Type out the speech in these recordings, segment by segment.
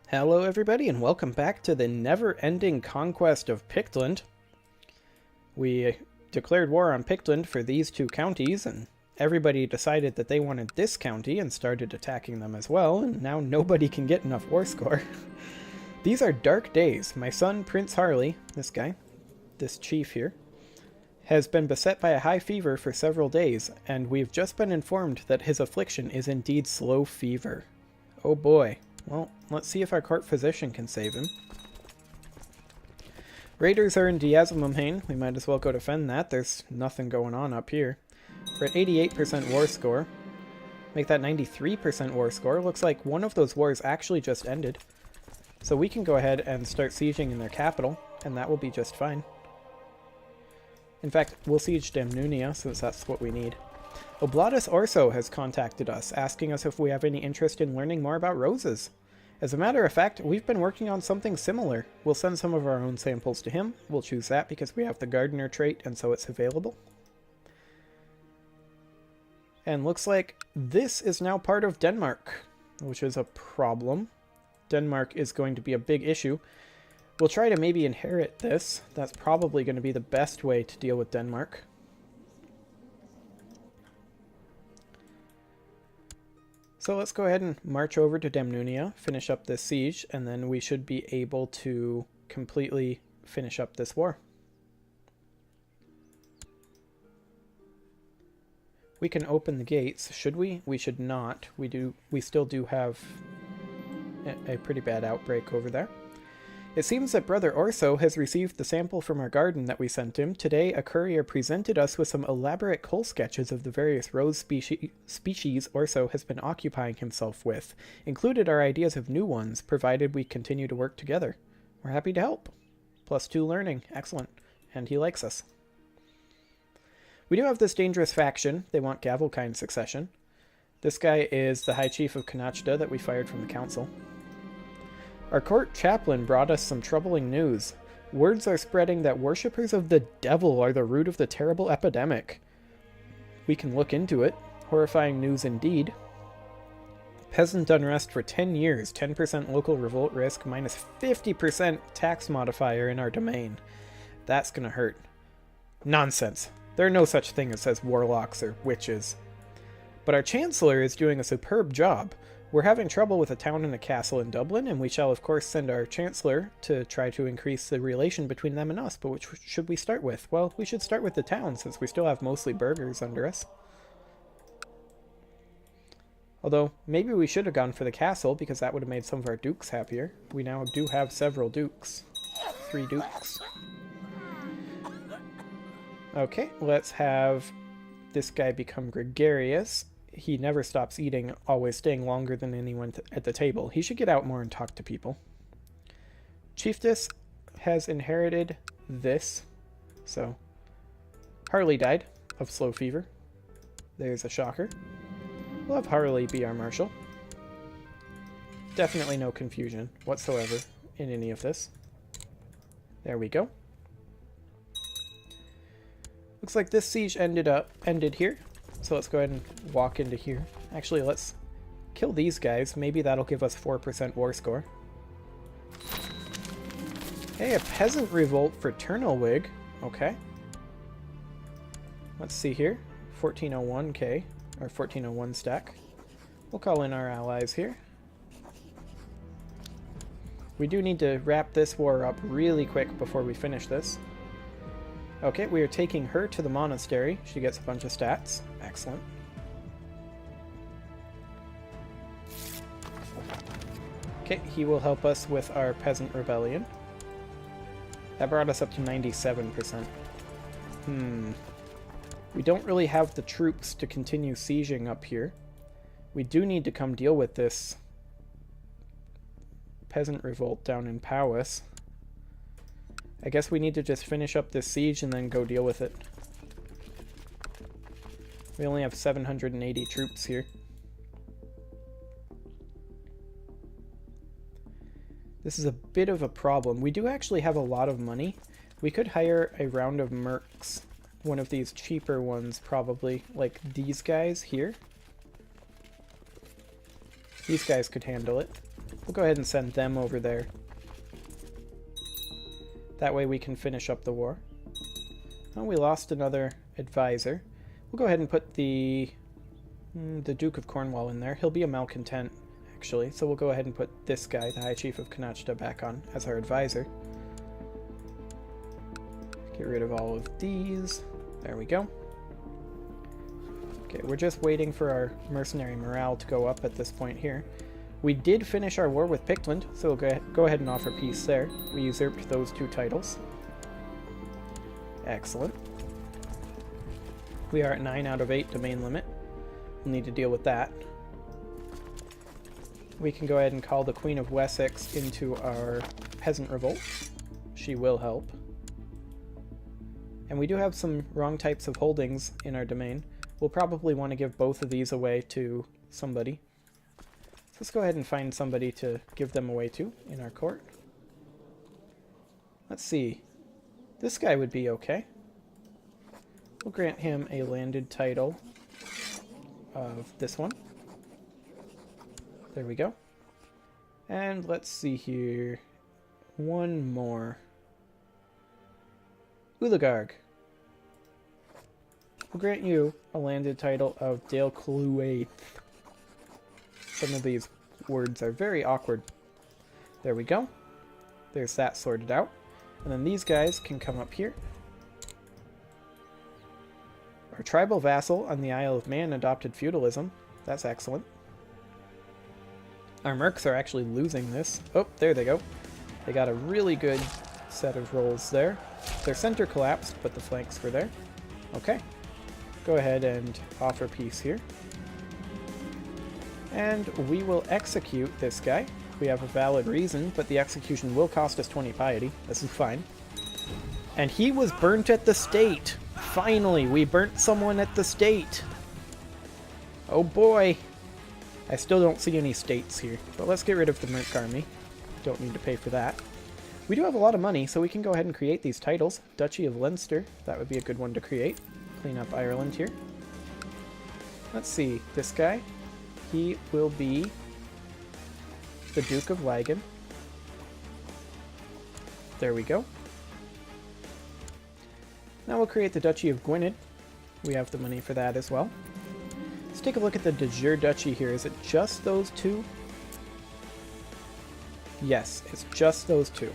Hello everybody and welcome back to the never-ending conquest of Pictland. We declared war on Pictland for these two counties, and everybody decided that they wanted this county and started attacking them as well, and now nobody can get enough war score. These are dark days. My son, Prince Harley, this guy, this chief here, has been beset by a high fever for several days, and we've just been informed that his affliction is indeed slow fever. Oh boy. Well, let's see if our court physician can save him. Raiders are in Diazimumhain. We might as well go defend that. There's nothing going on up here. We're at 88% war score. Make that 93% war score. Looks like one of those wars actually just ended. So we can go ahead and start sieging in their capital, and that will be just fine. In fact, we'll siege Damnunia, since that's what we need. Oblatus Orso has contacted us, asking us if we have any interest in learning more about roses. As a matter of fact, we've been working on something similar. We'll send some of our own samples to him. We'll choose that because we have the gardener trait and so it's available. And looks like this is now part of Denmark, which is a problem. Denmark is going to be a big issue. We'll try to maybe inherit this. That's probably going to be the best way to deal with Denmark. So let's go ahead and march over to Damnunia, finish up this siege, and then we should be able to completely finish up this war. We can open the gates. Should we? We should not. We still do have a pretty bad outbreak over there. It seems that Brother Orso has received the sample from our garden that we sent him. Today, a courier presented us with some elaborate cull sketches of the various rose species Orso has been occupying himself with. Included are ideas of new ones, provided we continue to work together. We're happy to help. +2 learning. Excellent. And he likes us. We do have this dangerous faction. They want Gavelkind succession. This guy is the High Chief of Kanachta that we fired from the council. Our court chaplain brought us some troubling news. Words are spreading that worshippers of the devil are the root of the terrible epidemic. We can look into it. Horrifying news indeed. Peasant unrest for 10 years, 10% local revolt risk, minus 50% tax modifier in our domain. That's gonna hurt. Nonsense. There are no such thing as warlocks or witches. But our chancellor is doing a superb job. We're having trouble with a town and a castle in Dublin, and we shall of course send our chancellor to try to increase the relation between them and us, but which should we start with? Well, we should start with the town, since we still have mostly burghers under us. Although, maybe we should have gone for the castle, because that would have made some of our dukes happier. We now do have several dukes. 3 dukes. Okay, let's have this guy become gregarious. He never stops eating, always staying longer than anyone at the table. He should get out more and talk to people. Chiefess has inherited this. So, Harley died of slow fever. There's a shocker. We'll have Harley be our marshal. Definitely no confusion whatsoever in any of this. There we go. Looks like this siege ended here. So let's go ahead and walk into here. Actually, let's kill these guys. Maybe that'll give us 4% war score. Hey, a peasant revolt for Turnelwig. Okay. Let's see here. 1401k, or 1401 stack. We'll call in our allies here. We do need to wrap this war up really quick before we finish this. Okay, we are taking her to the monastery. She gets a bunch of stats. Excellent. Okay, he will help us with our peasant rebellion. That brought us up to 97%. We don't really have the troops to continue sieging up here. We do need to come deal with this peasant revolt down in Powys. I guess we need to just finish up this siege and then go deal with it. We only have 780 troops here. This is a bit of a problem. We do actually have a lot of money. We could hire a round of mercs. One of these cheaper ones, probably. Like these guys here. These guys could handle it. We'll go ahead and send them over there. That way we can finish up the war. Oh, we lost another advisor. We'll go ahead and put the Duke of Cornwall in there. He'll be a malcontent, actually. So we'll go ahead and put this guy, the High Chief of Kanachta, back on as our advisor. Get rid of all of these. There we go. Okay, we're just waiting for our mercenary morale to go up at this point here. We did finish our war with Pictland, so we'll go ahead and offer peace there. We usurped those 2 titles. Excellent. We are at 9 out of 8 domain limit. We'll need to deal with that. We can go ahead and call the Queen of Wessex into our peasant revolt. She will help. And we do have some wrong types of holdings in our domain. We'll probably want to give both of these away to somebody. So let's go ahead and find somebody to give them away to in our court. Let's see. This guy would be okay. We'll grant him a landed title of this one. There we go. And let's see here. One more. Ulagarg. We'll grant you a landed title of Dale Cluaith. Some of these words are very awkward. There we go. There's that sorted out. And then these guys can come up here. Our tribal vassal on the Isle of Man adopted feudalism. That's excellent. Our mercs are actually losing this. Oh, there they go. They got a really good set of rolls there. Their center collapsed, but the flanks were there. Okay. Go ahead and offer peace here. And we will execute this guy. We have a valid reason, but the execution will cost us 20 piety. This is fine. And he was burnt at the stake. Finally, we burnt someone at the stake. Oh boy. I still don't see any states here, but let's get rid of the Merc army. Don't need to pay for that. We do have a lot of money, so we can go ahead and create these titles. Duchy of Leinster, that would be a good one to create. Clean up Ireland here. Let's see, this guy, he will be the Duke of Laggan. There we go. Now we'll create the Duchy of Gwynedd. We have the money for that as well. Let's take a look at the de jure duchy here. Is it just those 2? Yes, it's just those 2.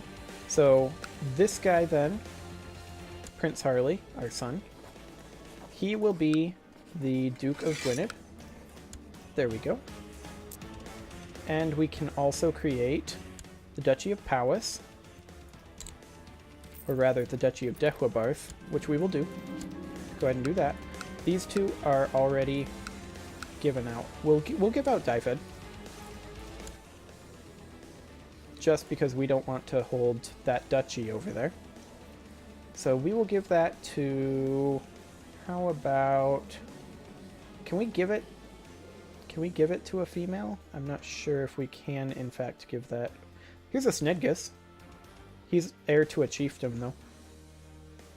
So this guy then, Prince Harley, our son, he will be the Duke of Gwynedd. There we go. And we can also create the Duchy of Powys, or rather the Duchy of Deheubarth, which we will do. Go ahead and do that. These 2 are already given out. We'll give out Dyfed, just because we don't want to hold that duchy over there. So we will give that to, how about, can we give it to a female? I'm not sure if we can in fact give that. Here's a Snedgus. He's heir to a chiefdom though.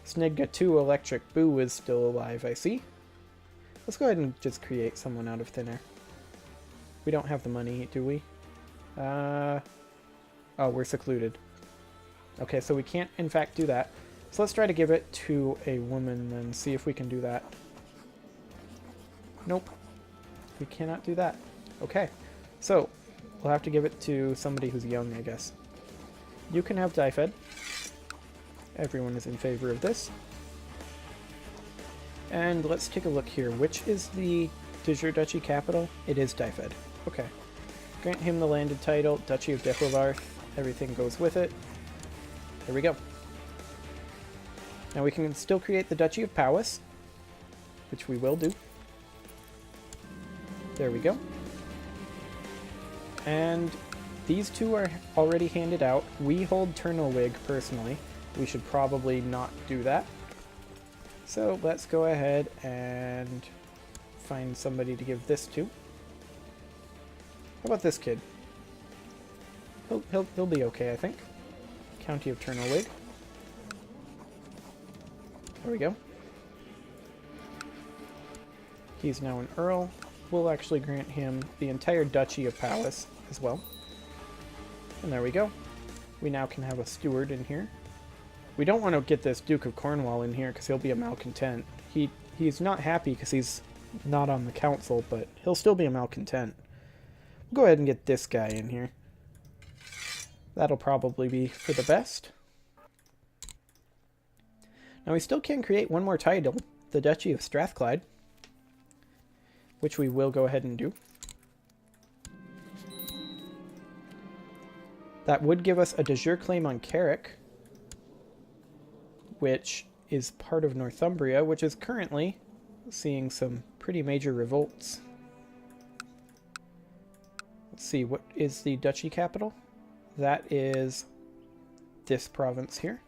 Snedga 2 Electric Boo is still alive, I see. Let's go ahead and just create someone out of thin air. We don't have the money, do we? Oh, we're secluded. Okay, so we can't in fact do that. So let's try to give it to a woman and see if we can do that. Nope. We cannot do that. Okay. So, we'll have to give it to somebody who's young, I guess. You can have Dyfed. Everyone is in favor of this. And let's take a look here. Which is the de jure duchy capital? It is Dyfed. Okay. Grant him the landed title, Duchy of Deheubarth. Everything goes with it. There we go. Now we can still create the Duchy of Powys, which we will do. There we go. And these 2 are already handed out. We hold Turnowig personally. We should probably not do that. So let's go ahead and find somebody to give this to. How about this kid? He'll be okay, I think. County of Turnowig. There we go. He's now an Earl. We'll actually grant him the entire Duchy of Powys as well. And there we go. We now can have a steward in here. We don't want to get this Duke of Cornwall in here because he'll be a malcontent. He's not happy because he's not on the council, but he'll still be a malcontent. We'll go ahead and get this guy in here. That'll probably be for the best. Now we still can create one more title, the Duchy of Strathclyde, which we will go ahead and do. That would give us a de jure claim on Carrick, which is part of Northumbria, which is currently seeing some pretty major revolts. Let's see, what is the duchy capital? That is this province here.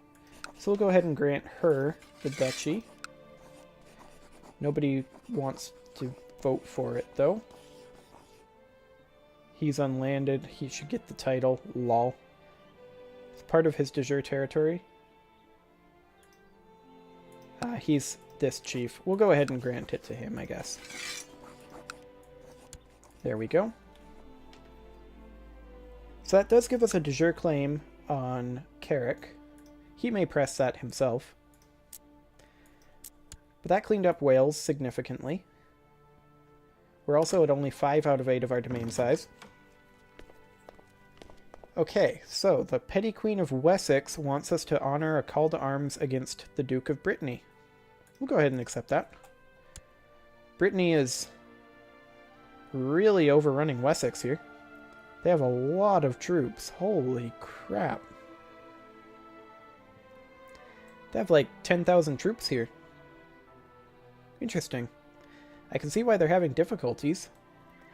So we'll go ahead and grant her the duchy. Nobody wants to vote for it, though. He's unlanded. He should get the title. Lol. It's part of his de jure territory. He's this chief. We'll go ahead and grant it to him, I guess. There we go. So that does give us a de jure claim on Carrick. He may press that himself. But that cleaned up Wales significantly. We're also at only 5 out of 8 of our domain size. Okay, so the Petty Queen of Wessex wants us to honor a call to arms against the Duke of Brittany. We'll go ahead and accept that. Brittany is really overrunning Wessex here. They have a lot of troops. Holy crap. They have like 10,000 troops here. Interesting. I can see why they're having difficulties.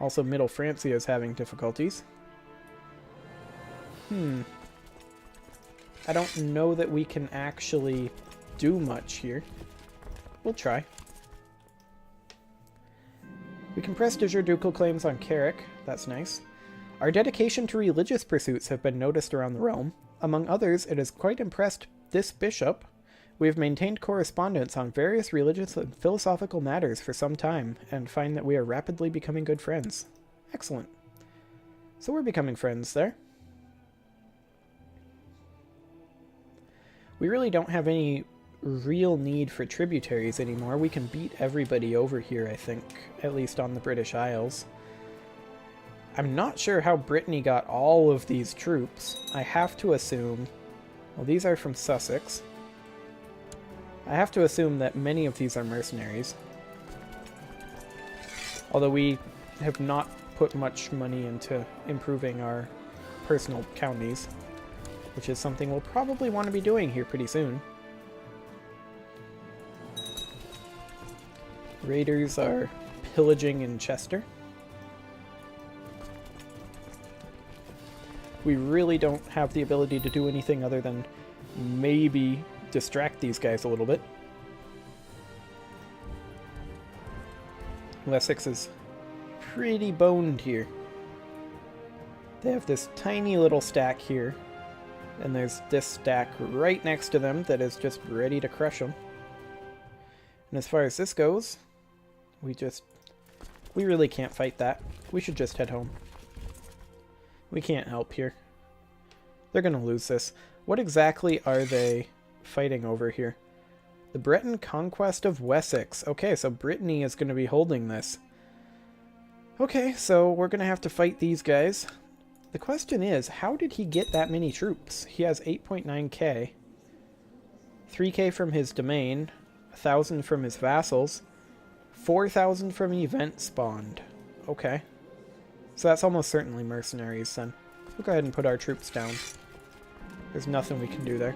Also, Middle Francia is having difficulties. I don't know that we can actually do much here. We'll try. We can press de jure ducal claims on Carrick. That's nice. Our dedication to religious pursuits have been noticed around the realm. Among others, it has quite impressed this bishop. We have maintained correspondence on various religious and philosophical matters for some time, and find that we are rapidly becoming good friends. Excellent. So we're becoming friends there. We really don't have any real need for tributaries anymore. We can beat everybody over here, I think, at least on the British Isles. I'm not sure how Brittany got all of these troops. I have to assume... Well, these are from Sussex. I have to assume that many of these are mercenaries. Although we have not put much money into improving our personal counties, which is something we'll probably want to be doing here pretty soon. Raiders are pillaging in Chester. We really don't have the ability to do anything other than maybe distract these guys a little bit. Wessex is pretty boned here. They have this tiny little stack here, and there's this stack right next to them that is just ready to crush them. And as far as this goes, we really can't fight that. We should just head home. We can't help here. They're gonna lose this. What exactly are they fighting over here? The Breton conquest of Wessex. Okay, so Brittany is going to be holding this. Okay, so we're going to have to fight these guys. The question is, how did he get that many troops? He has 8.9k. 3k from his domain. 1,000 from his vassals. 4,000 from event spawned. Okay. So that's almost certainly mercenaries then. We'll go ahead and put our troops down. There's nothing we can do there.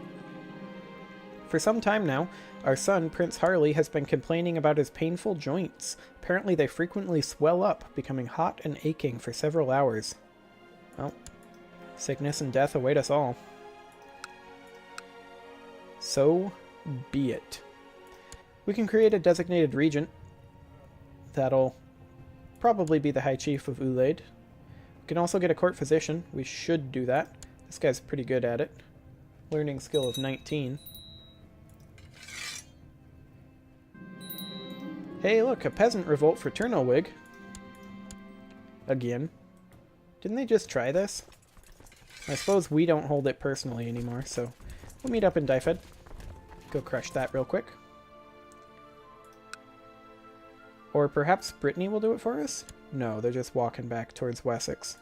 For some time now, our son, Prince Harley, has been complaining about his painful joints. Apparently they frequently swell up, becoming hot and aching for several hours. Well, sickness and death await us all. So be it. We can create a designated regent. That'll probably be the High Chief of Ulaid. We can also get a court physician. We should do that. This guy's pretty good at it. Learning skill of 19. Hey, look, a peasant revolt for Turnowig. Again. Didn't they just try this? I suppose we don't hold it personally anymore, so we'll meet up in Dyfed. Go crush that real quick. Or perhaps Brittany will do it for us? No, they're just walking back towards Wessex.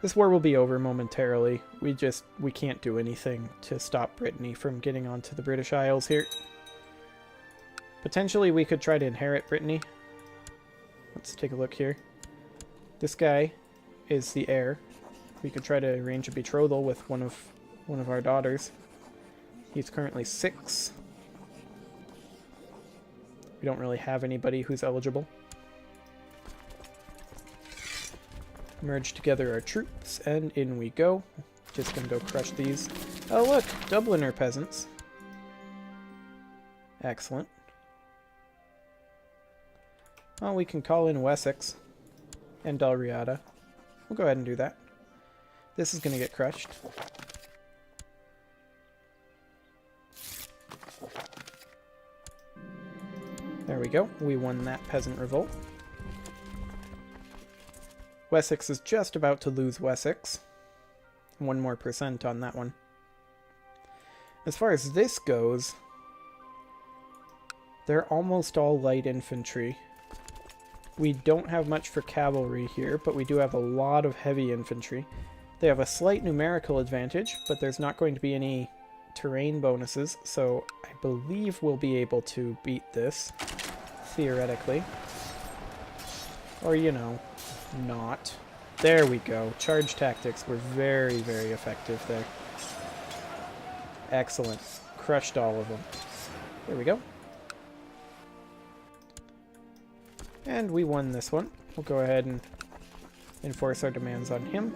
This war will be over momentarily. We can't do anything to stop Brittany from getting onto the British Isles here. Potentially we could try to inherit Brittany. Let's take a look here. This guy is the heir. We could try to arrange a betrothal with one of our daughters. He's currently 6. We don't really have anybody who's eligible. Merge together our troops, and in we go. Just gonna go crush these. Oh look, Dubliner peasants. Excellent. Well, we can call in Wessex and Dalriada. We'll go ahead and do that. This is gonna get crushed. There we go. We won that peasant revolt. Wessex is just about to lose Wessex. 1 more % on that one. As far as this goes, they're almost all light infantry. We don't have much for cavalry here, but we do have a lot of heavy infantry. They have a slight numerical advantage, but there's not going to be any terrain bonuses, so I believe we'll be able to beat this, theoretically. Or, you know, not. There we go. Charge tactics were very, very effective there. Excellent. Crushed all of them. There we go. And we won this one. We'll go ahead and enforce our demands on him.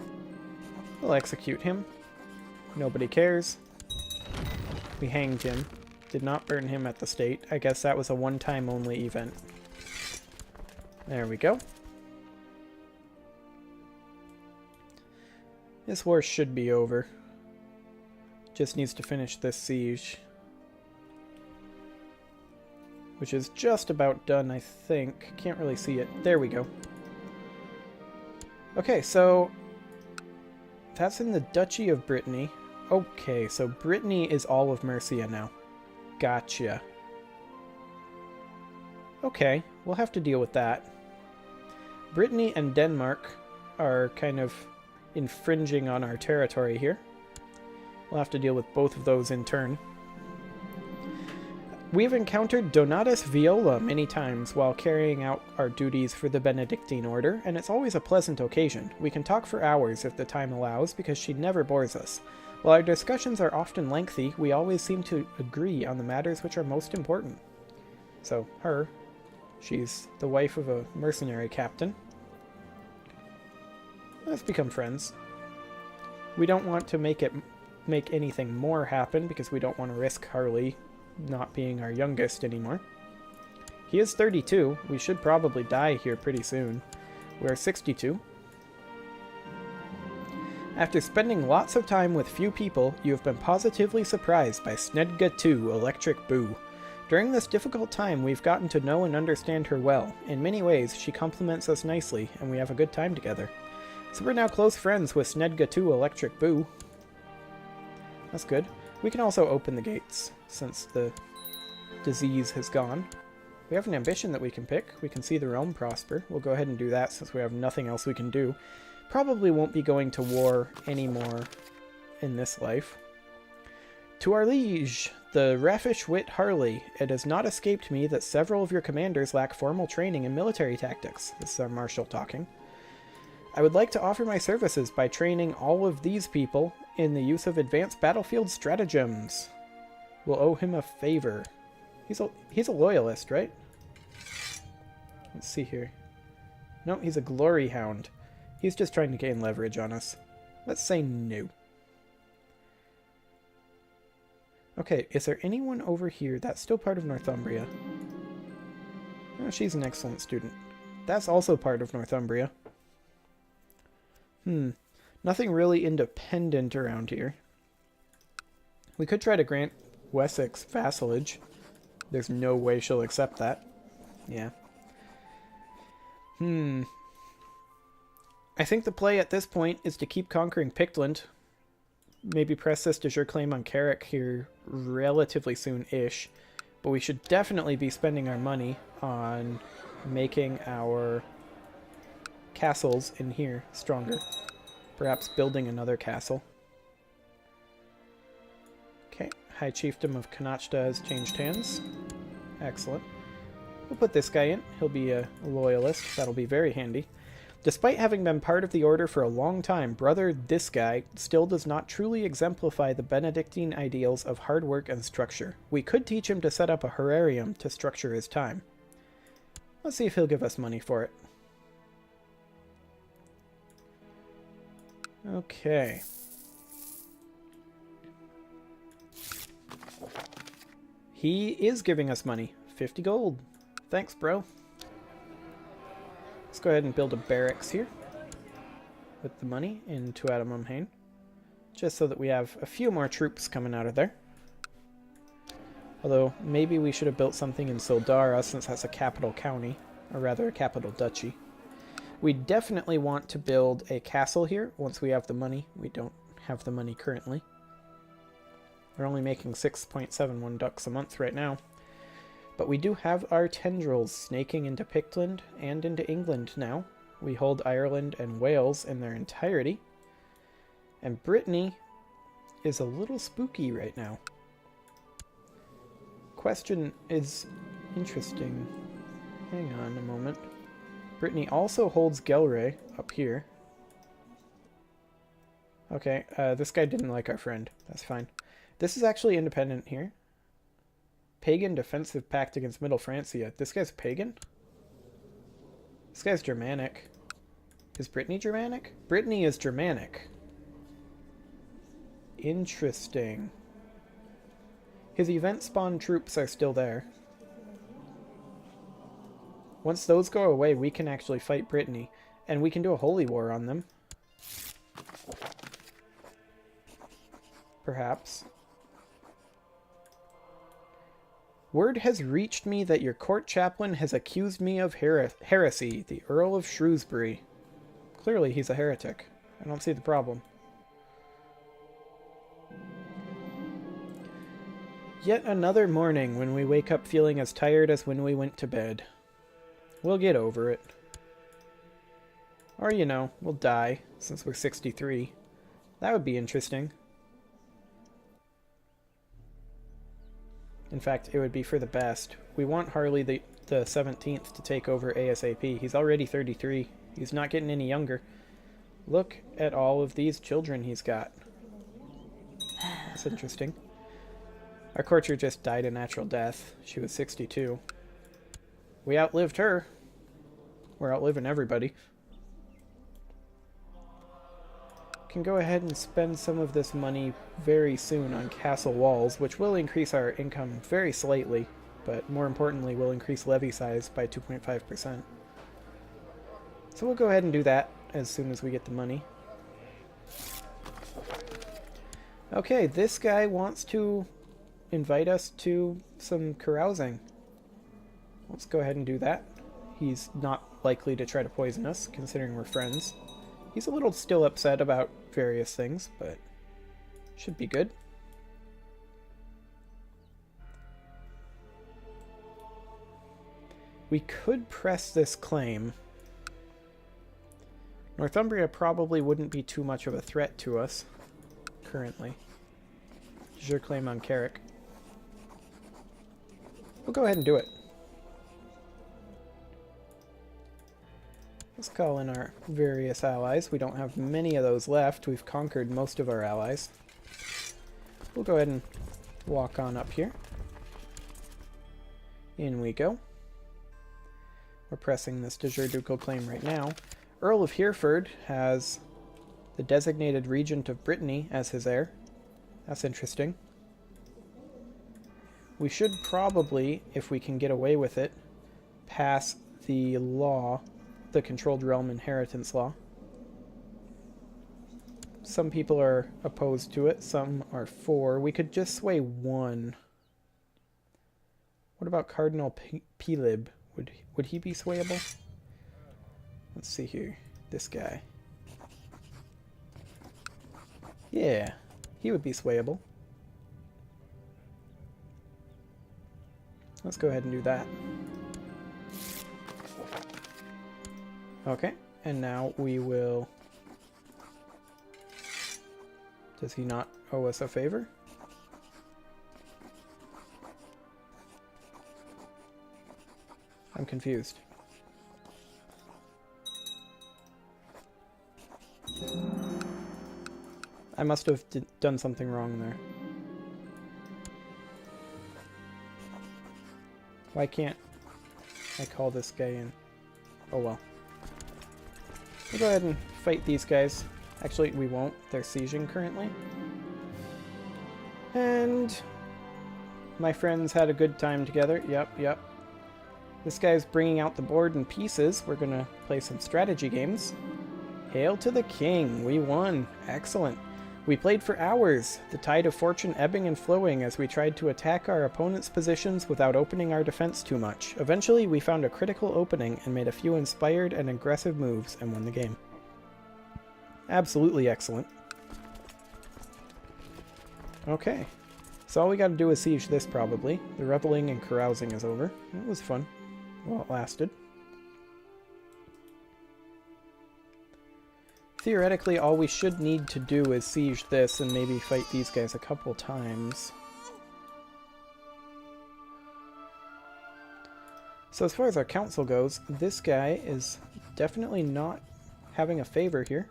We'll execute him. Nobody cares. We hanged him. Did not burn him at the stake. I guess that was a one-time only event. There we go. This war should be over. Just needs to finish this siege. Which is just about done, I think. Can't really see it. There we go. Okay, so that's in the Duchy of Brittany. Okay, so Brittany is all of Mercia now. Gotcha. Okay, we'll have to deal with that. Brittany and Denmark are kind of infringing on our territory here. We'll have to deal with both of those in turn. We've encountered Donatus Viola many times while carrying out our duties for the Benedictine order, and it's always a pleasant occasion. We can talk for hours if the time allows, because she never bores us. While our discussions are often lengthy, we always seem to agree on the matters which are most important. So, her. She's the wife of a mercenary captain. Let's become friends. We don't want to make anything more happen, because we don't want to risk Harley not being our youngest anymore. He is 32. We should probably die here pretty soon. We're 62. After spending lots of time with few people, you have been positively surprised by Snedga 2 Electric Boo. During this difficult time, we've gotten to know and understand her well. In many ways, she compliments us nicely, and we have a good time together. So we're now close friends with Snedga 2 Electric Boo. That's good. We can also open the gates, since the disease has gone. We have an ambition that we can pick. We can see the realm prosper. We'll go ahead and do that since we have nothing else we can do. Probably won't be going to war anymore in this life. To our liege, the raffish wit Harley, it has not escaped me that several of your commanders lack formal training in military tactics. This is our marshal talking. I would like to offer my services by training all of these people in the use of advanced battlefield stratagems. We'll owe him a favor. He's a loyalist, right? Let's see here. No, he's a glory hound. He's just trying to gain leverage on us. Let's say no. Okay, is there anyone over here that's still part of Northumbria? Oh, she's an excellent student. That's also part of Northumbria. Nothing really independent around here. We could try to grant Wessex vassalage. There's no way she'll accept that. Yeah. I think the play at this point is to keep conquering Pictland. Maybe press this de jure claim on Carrick here relatively soon-ish. But we should definitely be spending our money on making our castles in here stronger. Perhaps building another castle. Okay, High Chiefdom of Kanachta has changed hands. Excellent. We'll put this guy in. He'll be a loyalist. That'll be very handy. Despite having been part of the order for a long time, brother this guy still does not truly exemplify the Benedictine ideals of hard work and structure. We could teach him to set up a herarium to structure his time. Let's see if he'll give us money for it. Okay. He is giving us money. 50 gold. Thanks, bro. Let's go ahead and build a barracks here with the money in Tuatamumhain, just so that we have a few more troops coming out of there. Although, maybe we should have built something in Sildara, since that's a capital county, or rather a capital duchy. We definitely want to build a castle here once we have the money. We don't have the money currently. We're only making 6.71 ducks a month right now. But we do have our tendrils snaking into Pictland and into England now. We hold Ireland and Wales in their entirety. And Brittany is a little spooky right now. Question is interesting. Hang on a moment. Brittany also holds Gelre up here. Okay, this guy didn't like our friend. That's fine. This is actually independent here. Pagan defensive pact against Middle Francia. This guy's pagan? This guy's Germanic. Is Brittany Germanic? Brittany is Germanic. Interesting. His event spawn troops are still there. Once those go away, we can actually fight Brittany. And we can do a holy war on them. Perhaps. Word has reached me that your court chaplain has accused me of heresy, the Earl of Shrewsbury. Clearly he's a heretic. I don't see the problem. Yet another morning when we wake up feeling as tired as when we went to bed. We'll get over it. Or, you know, we'll die, since we're 63. That would be interesting. In fact, it would be for the best. We want Harley the 17th to take over ASAP. He's already 33. He's not getting any younger. Look at all of these children he's got. That's interesting. Our courtier just died a natural death. She was 62. We outlived her. We're outliving everybody. Can go ahead and spend some of this money very soon on castle walls, which will increase our income very slightly, but more importantly will increase levy size by 2.5%. So we'll go ahead and do that as soon as we get the money. Okay, this guy wants to invite us to some carousing. Let's go ahead and do that. He's not likely to try to poison us, considering we're friends. He's a little still upset about various things, but should be good. We could press this claim. Northumbria probably wouldn't be too much of a threat to us currently. Is your claim on Carrick? We'll go ahead and do it. Let's call in our various allies. We don't have many of those left. We've conquered most of our allies. We'll go ahead and walk on up here. In we go. We're pressing this de jure ducal claim right now. Earl of Hereford has the designated regent of Brittany as his heir. That's interesting. We should probably, if we can get away with it, pass the law, the Controlled Realm Inheritance Law. Some people are opposed to it, some are for. We could just sway one. What about Cardinal Pilib? Would he be swayable? Let's see here. This guy. Yeah, he would be swayable. Let's go ahead and do that. Okay, and now we will... Does he not owe us a favor? I'm confused. I must have done something wrong there. Why can't I call this guy in? Oh well. We'll go ahead and fight these guys. Actually, we won't. They're sieging currently. And my friends had a good time together. Yep. This guy's bringing out the board in pieces. We're going to play some strategy games. Hail to the king. We won. Excellent. We played for hours, the tide of fortune ebbing and flowing as we tried to attack our opponent's positions without opening our defense too much. Eventually, we found a critical opening and made a few inspired and aggressive moves and won the game. Absolutely excellent. Okay, so all we gotta do is siege this probably. The reveling and carousing is over. It was fun while it lasted. Theoretically, all we should need to do is siege this and maybe fight these guys a couple times. So as far as our council goes, this guy is definitely not having a favor here.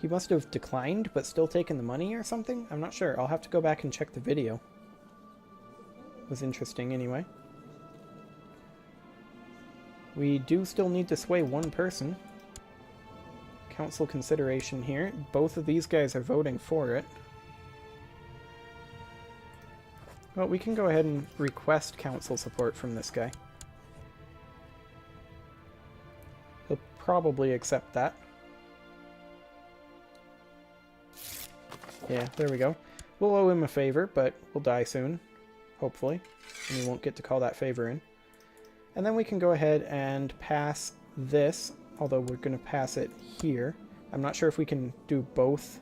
He must have declined, but still taken the money or something? I'm not sure. I'll have to go back and check the video. It was interesting anyway. We do still need to sway one person. Council consideration here. Both of these guys are voting for it. Well, we can go ahead and request council support from this guy. He'll probably accept that. Yeah, there we go. We'll owe him a favor, but we'll die soon, hopefully, and we won't get to call that favor in. And then we can go ahead and pass this, although we're going to pass it here. I'm not sure if we can do both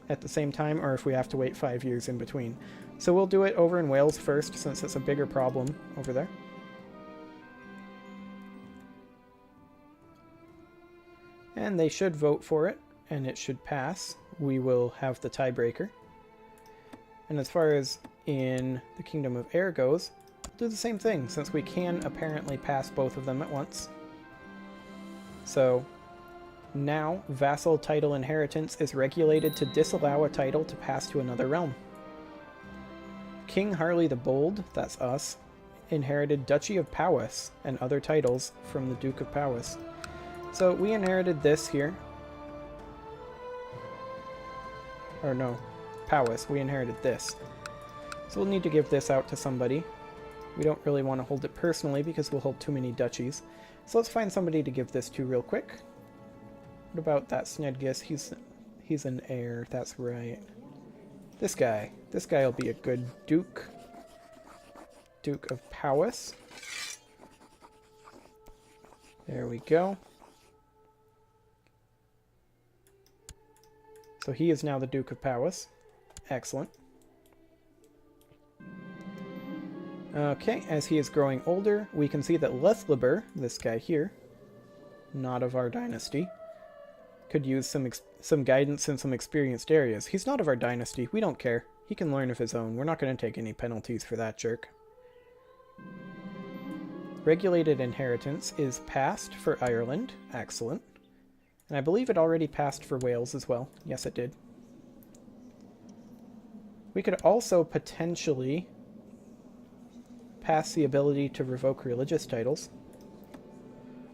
at the same time or if we have to wait 5 years in between. So we'll do it over in Wales first, since it's a bigger problem over there. And they should vote for it, and it should pass. We will have the tiebreaker. And as far as in the Kingdom of Air goes, do the same thing, since we can apparently pass both of them at once. So now vassal title inheritance is regulated to disallow a title to pass to another realm. King Harley the Bold, that's us, inherited Duchy of Powys and other titles from the Duke of Powys. So we inherited this here. Or no, Powys, we inherited this. So we'll need to give this out to somebody. We don't really want to hold it personally because we'll hold too many duchies. So let's find somebody to give this to real quick. What about that Snedgis? He's an heir, that's right. This guy. This guy will be a good duke. Duke of Powys. There we go. So he is now the Duke of Powys. Excellent. Okay, as he is growing older, we can see that Lethlibur, this guy here, not of our dynasty, could use some guidance in some experienced areas. He's not of our dynasty. We don't care. He can learn of his own. We're not going to take any penalties for that jerk. Regulated inheritance is passed for Ireland. Excellent. And I believe it already passed for Wales as well. Yes, it did. We could also potentially pass the ability to revoke religious titles.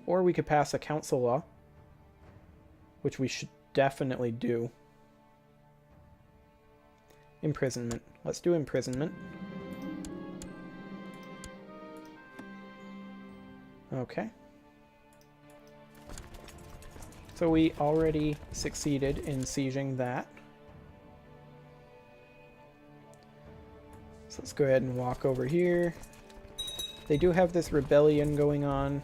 Or we could pass a council law, which we should definitely do. Imprisonment. Let's do imprisonment. Okay. So we already succeeded in sieging that. So let's go ahead and walk over here. They do have this rebellion going on.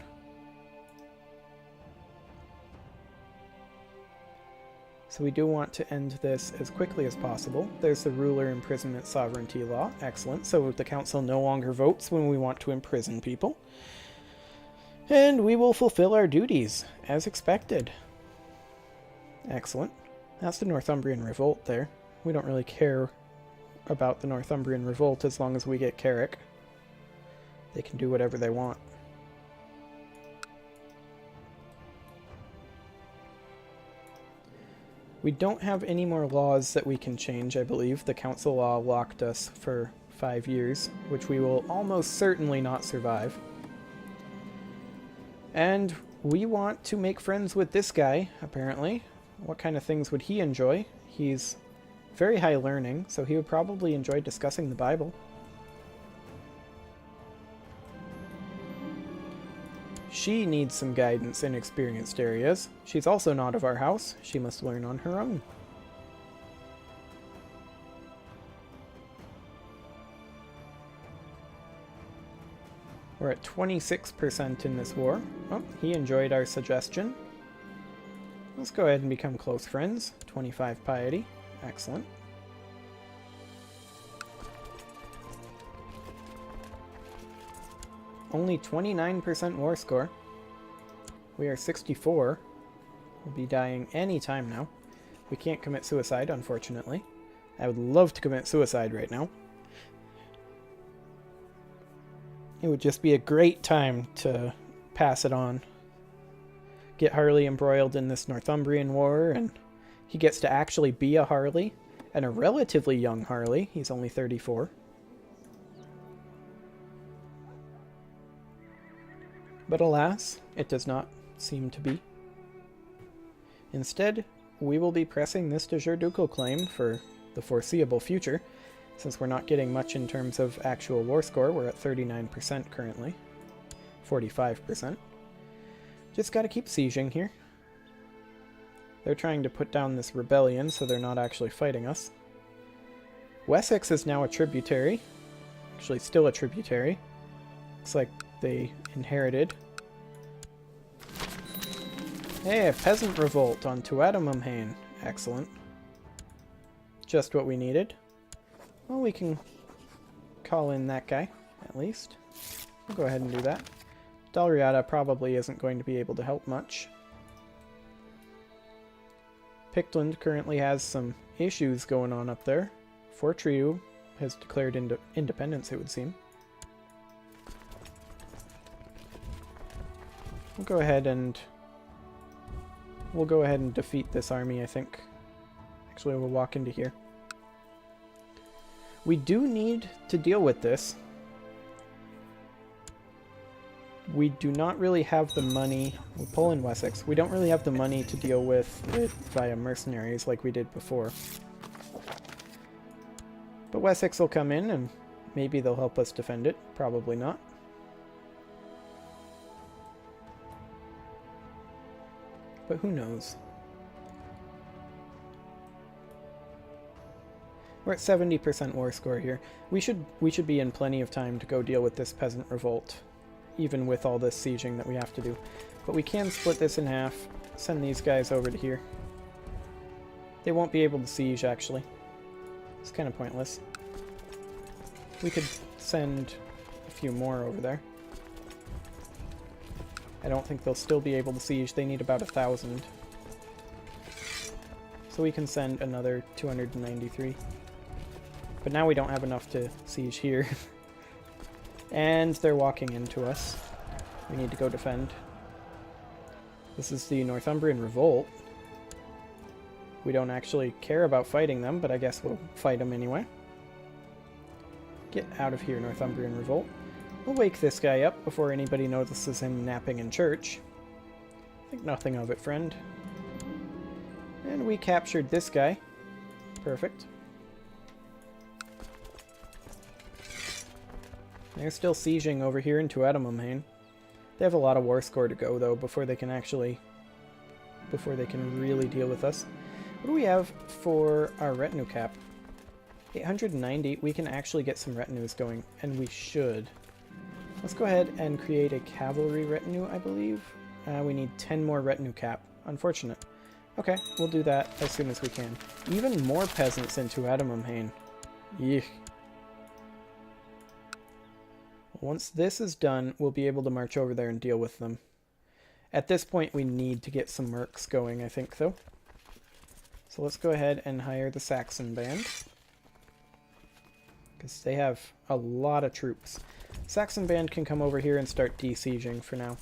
So we do want to end this as quickly as possible. There's the ruler imprisonment sovereignty law. Excellent. So the council no longer votes when we want to imprison people. And we will fulfill our duties, as expected. Excellent. That's the Northumbrian Revolt there. We don't really care about the Northumbrian Revolt as long as we get Carrick. They can do whatever they want. We don't have any more laws that we can change, I believe. The council law locked us for 5 years, which we will almost certainly not survive. And we want to make friends with this guy, apparently. What kind of things would he enjoy? He's very high learning, so he would probably enjoy discussing the Bible. She needs some guidance in experienced areas. She's also not of our house. She must learn on her own. We're at 26% in this war. Oh, he enjoyed our suggestion. Let's go ahead and become close friends. 25 piety. Excellent. Only 29% war score. We are 64. We'll be dying any time now. We can't commit suicide, unfortunately. I would love to commit suicide right now. It would just be a great time to pass it on. Get Harley embroiled in this Northumbrian war, and he gets to actually be a Harley, and a relatively young Harley. He's only 34. But alas, it does not seem to be. Instead, we will be pressing this de jure ducal claim for the foreseeable future, since we're not getting much in terms of actual war score. We're at 39% currently. 45%. Just gotta keep sieging here. They're trying to put down this rebellion, so they're not actually fighting us. Wessex is now a tributary. Actually, still a tributary. Looks like they inherited. Hey, a peasant revolt on Tuatamumhain. Excellent. Just what we needed. Well, we can call in that guy, at least. We'll go ahead and do that. Dalriada probably isn't going to be able to help much. Pictland currently has some issues going on up there. Fortriu has declared independence, it would seem. We'll go ahead and defeat this army, I think. Actually, we'll walk into here. We do need to deal with this. We do not really have the money. We'll pull in Wessex. We don't really have the money to deal with it via mercenaries like we did before. But Wessex will come in and maybe they'll help us defend it. Probably not. But who knows? We're at 70% war score here. We should be in plenty of time to go deal with this peasant revolt, even with all this sieging that we have to do. But we can split this in half, send these guys over to here. They won't be able to siege, actually. It's kind of pointless. We could send a few more over there. I don't think they'll still be able to siege. They need about 1,000. So we can send another 293. But now we don't have enough to siege here. And they're walking into us. We need to go defend. This is the Northumbrian Revolt. We don't actually care about fighting them, but I guess we'll fight them anyway. Get out of here, Northumbrian Revolt. We'll wake this guy up before anybody notices him napping in church. Think nothing of it, friend. And we captured this guy. Perfect. They're still sieging over here in Tuatamumhain. They have a lot of war score to go, though, before they can really deal with us. What do we have for our retinue cap? 890. We can actually get some retinues going, and we should. Let's go ahead and create a cavalry retinue, I believe. We need 10 more retinue cap. Unfortunate. Okay, we'll do that as soon as we can. Even more peasants into Adamamhain. Yeesh. Once this is done, we'll be able to march over there and deal with them. At this point, we need to get some mercs going, I think, though. So let's go ahead and hire the Saxon band. Because they have a lot of troops. Saxon band can come over here and start de-sieging for now.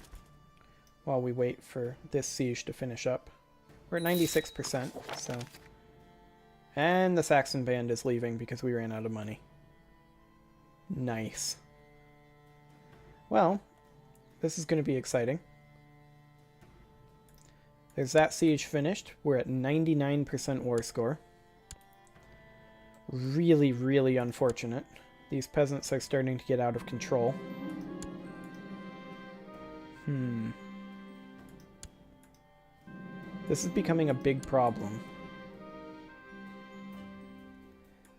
While we wait for this siege to finish up. We're at 96%, so... And the Saxon band is leaving because we ran out of money. Nice. Well, this is going to be exciting. There's that siege finished. We're at 99% war score. Really, really unfortunate. These peasants are starting to get out of control. This is becoming a big problem.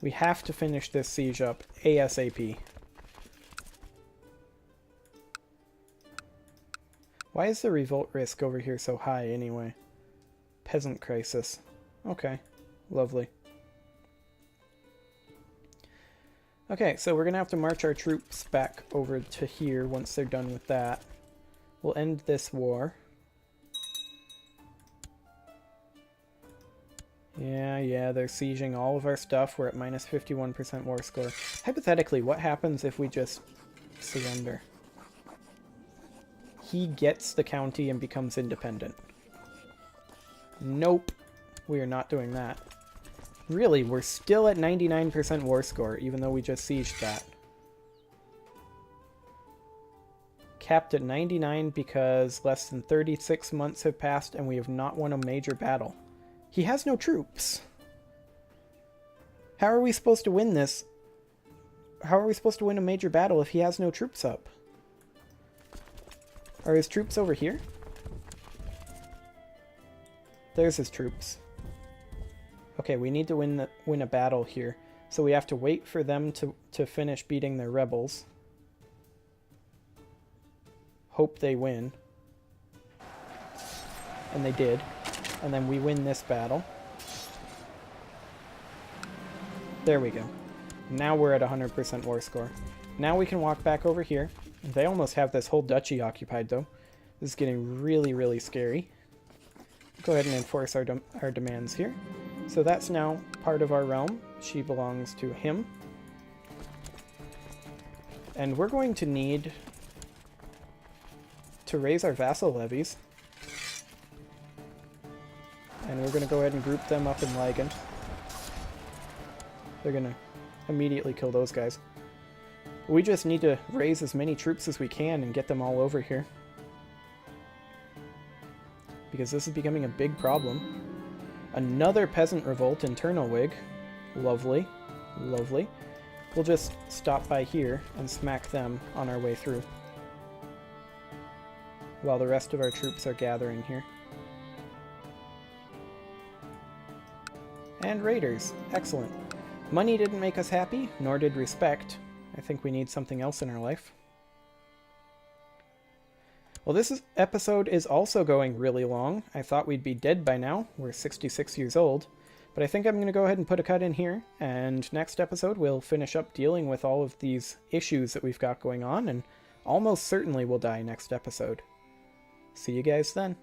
We have to finish this siege up ASAP. Why is the revolt risk over here so high anyway? Peasant crisis. Okay, lovely. Okay, so we're going to have to march our troops back over to here once they're done with that. We'll end this war. Yeah, they're sieging all of our stuff. We're at minus 51% war score. Hypothetically, what happens if we just surrender? He gets the county and becomes independent. Nope. We are not doing that. Really, we're still at 99% war score, even though we just sieged that. Capped at 99 because less than 36 months have passed and we have not won a major battle. He has no troops. How are we supposed to win this? How are we supposed to win a major battle if he has no troops up? Are his troops over here? There's his troops. Okay, we need to win a battle here. So we have to wait for them to finish beating their rebels. Hope they win. And they did. And then we win this battle. There we go. Now we're at 100% war score. Now we can walk back over here. They almost have this whole duchy occupied, though. This is getting really, really scary. Go ahead and enforce our demands here. So that's now part of our realm. She belongs to him. And we're going to need to raise our vassal levies. And we're going to go ahead and group them up in Ligand. They're going to immediately kill those guys. We just need to raise as many troops as we can and get them all over here. Because this is becoming a big problem. Another peasant revolt in Turnowig. Lovely. Lovely. We'll just stop by here and smack them on our way through. While the rest of our troops are gathering here. And raiders. Excellent. Money didn't make us happy, nor did respect. I think we need something else in our life. Well, this episode is also going really long. I thought we'd be dead by now. We're 66 years old. But I think I'm going to go ahead and put a cut in here. And next episode, we'll finish up dealing with all of these issues that we've got going on. And almost certainly we'll die next episode. See you guys then.